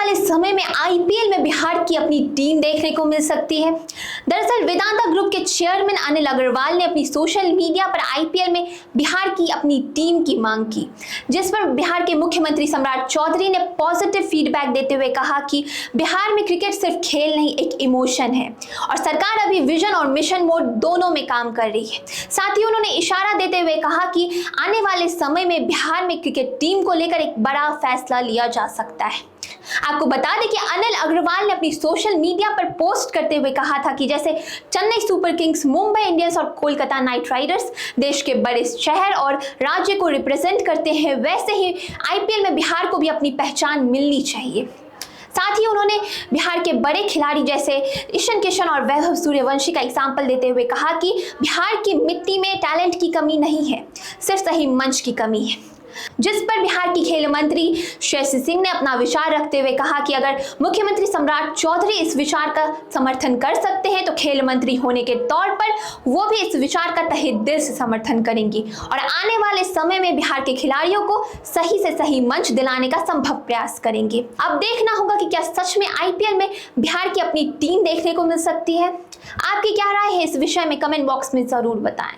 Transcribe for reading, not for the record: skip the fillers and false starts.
वाले समय में आईपीएल में बिहार की अपनी टीम देखने को मिल सकती है। दरअसल वेदांता ग्रुप के चेयरमैन अनिल अग्रवाल ने अपनी सोशल मीडिया पर आईपीएल में बिहार की अपनी टीम की मांग की, जिस पर बिहार के मुख्यमंत्री सम्राट चौधरी ने पॉजिटिव फीडबैक देते हुए कहा कि बिहार में क्रिकेट सिर्फ खेल नहीं, एक इमोशन है और सरकार अभी विजन और मिशन मोड दोनों में काम कर रही है। साथ ही उन्होंने इशारा देते हुए कहा कि आने वाले समय में बिहार में क्रिकेट टीम को लेकर एक बड़ा फैसला लिया जा सकता है। आपको बता दें कि अनिल अग्रवाल ने अपनी सोशल मीडिया पर पोस्ट करते हुए कहा था कि जैसे Chennai super Kings, Mumbai Indians और कोलकाता नाइट राइडर्स देश के बड़े शहर और राज्य को रिप्रेजेंट करते हैं, वैसे ही आईपीएल में बिहार को भी अपनी पहचान मिलनी चाहिए। साथ ही उन्होंने बिहार के बड़े खिलाड़ी जैसे ईशान किशन और वैभव सूर्यवंशी का एग्जाम्पल देते हुए कहा कि बिहार की मिट्टी में टैलेंट की कमी नहीं है, सिर्फ सही मंच की कमी है। जिस पर बिहार की खेल मंत्री श्रेयसी सिंह ने अपना विचार रखते हुए कहा कि अगर मुख्यमंत्री सम्राट चौधरी इस विचार का समर्थन कर सकते हैं तो खेल मंत्री होने के तौर पर वो भी इस विचार का तहे दिल से समर्थन करेंगी और आने वाले समय में बिहार के खिलाड़ियों को सही से सही मंच दिलाने का संभव प्रयास करेंगे। अब देखना होगा कि क्या सच में आईपीएल में बिहार की अपनी टीम देखने को मिल सकती है। आपकी क्या राय है इस विषय में कमेंट बॉक्स में जरूर बताएं।